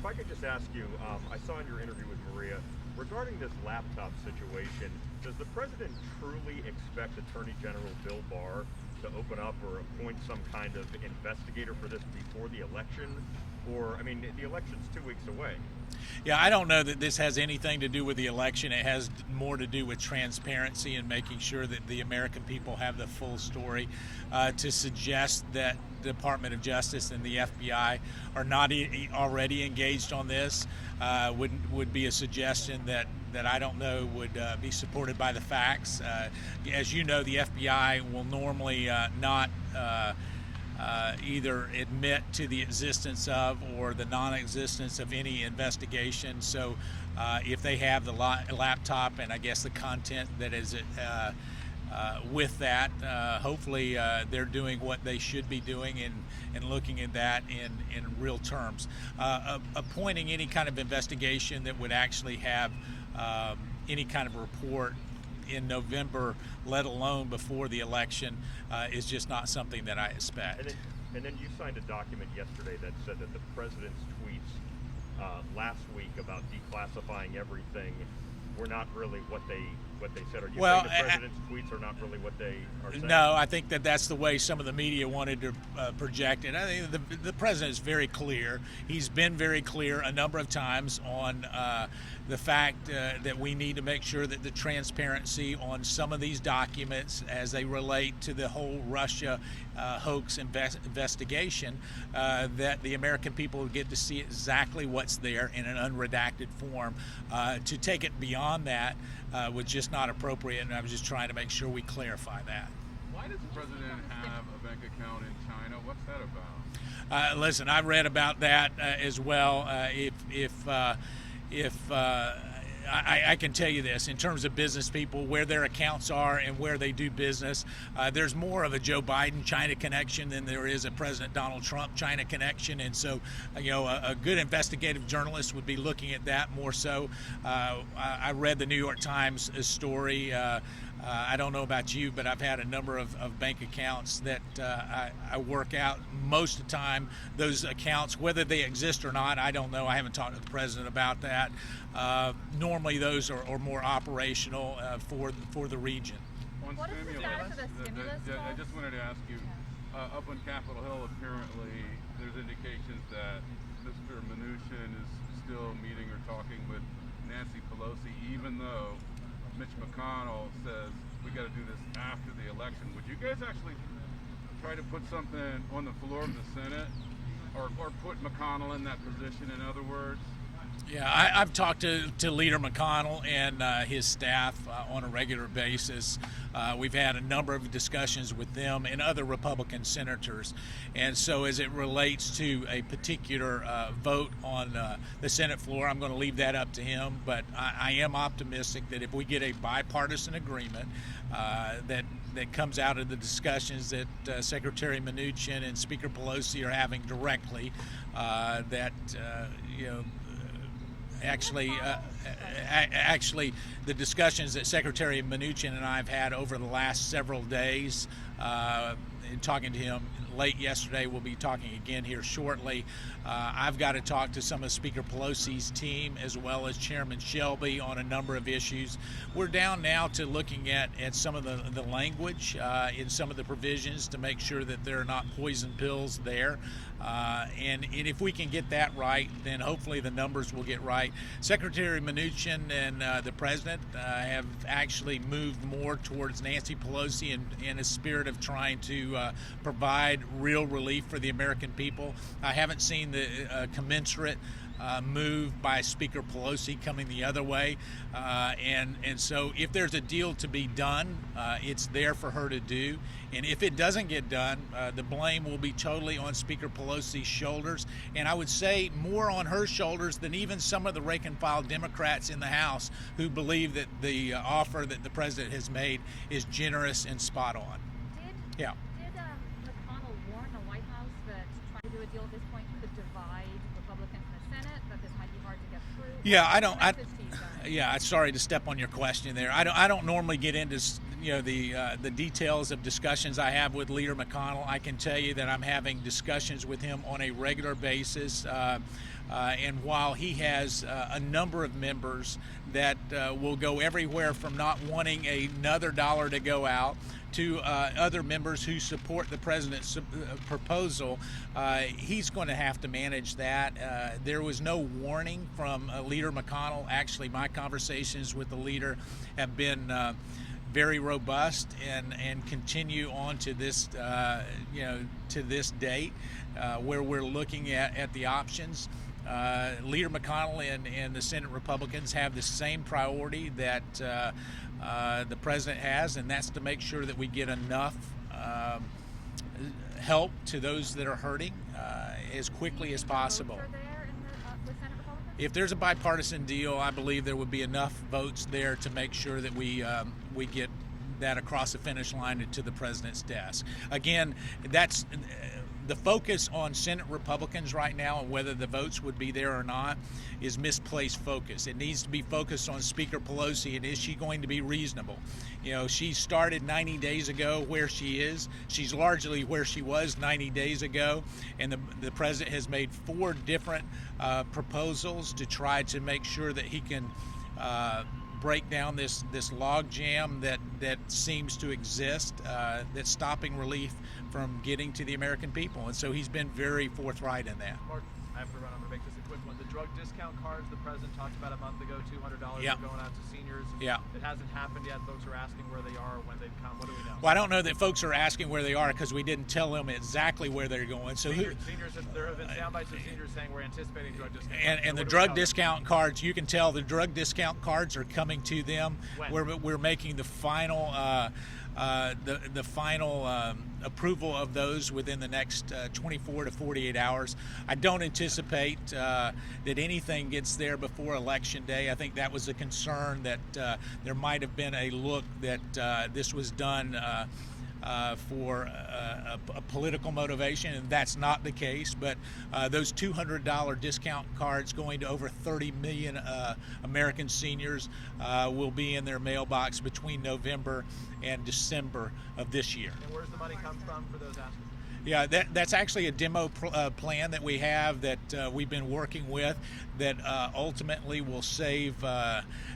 I could just ask you, I saw in your interview with Maria, regarding this laptop situation, does the president truly expect Attorney General Bill Barr to open up or appoint some kind of investigator for this before the election? Or, I mean, the election's 2 weeks away. Yeah, I don't know that this has anything to do with the election. It has more to do with transparency and making sure that the American people have the full story. To suggest that the Department of Justice and the FBI are not already engaged on this would be a suggestion that I don't know would be supported by the facts. As you know, the FBI will normally not either admit to the existence of or the non-existence of any investigation. So if they have the laptop and I guess the content that is with that, hopefully they're doing what they should be doing and looking at that in real terms. Appointing any kind of investigation that would actually have any kind of report in November, let alone before the election, is just not something that I expect. And then you signed a document yesterday that said that the president's tweets last week about declassifying everything were not really what they said. Are you saying the president's tweets are not really what they are saying? No, I think that's the way some of the media wanted to project it. I think the president is very clear. He's been very clear a number of times on the fact that we need to make sure that the transparency on some of these documents as they relate to the whole Russia hoax investigation, that the American people get to see exactly what's there in an unredacted form. To take it beyond that was just not appropriate, and I was just trying to make sure we clarify that. Why does the president have a bank account in China? What's that about? Listen, I read about that as well. I can tell you this, in terms of business people, where their accounts are and where they do business, there's more of a Joe Biden China connection than there is a President Donald Trump China connection. And so, a good investigative journalist would be looking at that more so. I read the New York Times story. I don't know about you, but I've had a number of bank accounts that I work out. Most of the time, those accounts, whether they exist or not, I don't know. I haven't talked to the president about that. Normally, those are more operational for the region. What is the status of the stimulus? I just wanted to ask you, up on Capitol Hill, apparently there's indications that Mr. Mnuchin is still meeting or talking with Nancy Pelosi, even though Mitch McConnell says we got to do this after the election. Would you guys actually try to put something on the floor of the Senate, or put McConnell in that position, in other words? Yeah, I've talked to Leader McConnell and his staff on a regular basis. We've had a number of discussions with them and other Republican senators. And so as it relates to a particular vote on the Senate floor, I'm going to leave that up to him. But I am optimistic that if we get a bipartisan agreement that comes out of the discussions that Secretary Mnuchin and Speaker Pelosi are having directly, Actually, the discussions that Secretary Mnuchin and I have had over the last several days, in talking to him late yesterday, we'll be talking again here shortly. I've got to talk to some of Speaker Pelosi's team as well as Chairman Shelby on a number of issues. We're down now to looking at some of the language in some of the provisions to make sure that there are not poison pills there. And if we can get that right, then hopefully the numbers will get right. Secretary Mnuchin and the President have actually moved more towards Nancy Pelosi in a spirit of trying to provide real relief for the American people. I haven't seen the commensurate move by Speaker Pelosi coming the other way. And so if there's a deal to be done, it's there for her to do. And if it doesn't get done, the blame will be totally on Speaker Pelosi's shoulders. And I would say more on her shoulders than even some of the rank-and-file Democrats in the House who believe that the offer that the president has made is generous and spot on. Did McConnell warn the White House that trying to do a deal at this point could divide Republicans in the Senate, that this might be hard to get through? Yeah, sorry to step on your question there. I don't normally get into the details of discussions I have with Leader McConnell. I can tell you that I'm having discussions with him on a regular basis. And while he has a number of members that will go everywhere from not wanting another dollar to go out to other members who support the president's proposal, he's going to have to manage that. There was no warning from Leader McConnell. Actually, my conversations with the leader have been very robust and continue on to this to this date where we're looking at the options. Leader McConnell and the Senate Republicans have the same priority that the president has, and that's to make sure that we get enough help to those that are hurting as quickly as possible. If there's a bipartisan deal, I believe there would be enough votes there to make sure that we get that across the finish line and to the president's desk. Again, that's the focus on Senate Republicans right now, and whether the votes would be there or not, is misplaced focus. It needs to be focused on Speaker Pelosi, and is she going to be reasonable? She started 90 days ago where she is. She's largely where she was 90 days ago, and the president has made 4 different proposals to try to make sure that he can break down this log jam that seems to exist, that's stopping relief from getting to the American people. And so he's been very forthright in that. Mark, I have to run. I'm going to make this a quick one. The drug discount cards the president talked about a month ago, $200 Yeah. are going out to seniors. Yeah. It hasn't happened yet. Folks are asking where they are, when they've come. What do we know? Well, I don't know that folks are asking where they are because we didn't tell them exactly where they're going. So Seniors, there have been sound bites of seniors saying we're anticipating drug discount. and the drug discount cards, you can tell the drug discount cards are coming to them. When? We're making the final the final approval of those within the next 24 to 48 hours. I don't anticipate that anything gets there before Election Day. I think that was a concern that there might have been a look that this was done for a political motivation, and that's not the case. But those $200 discount cards going to over 30 million American seniors will be in their mailbox between November and December of this year. And where's the money come from for those asking? Yeah, that's actually a demo plan that we have that we've been working with that ultimately will save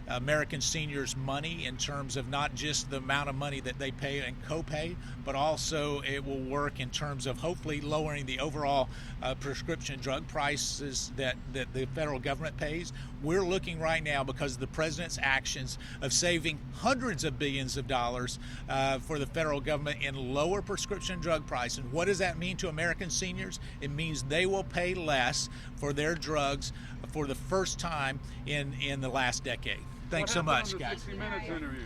American seniors money in terms of not just the amount of money that they pay in copay, but also it will work in terms of hopefully lowering the overall prescription drug prices that the federal government pays. We're looking right now, because of the president's actions, of saving hundreds of billions of dollars for the federal government in lower prescription drug price. And what does that mean to American seniors? It means they will pay less for their drugs for the first time in the last decade. Thanks so much, guys. 60 Minutes interview.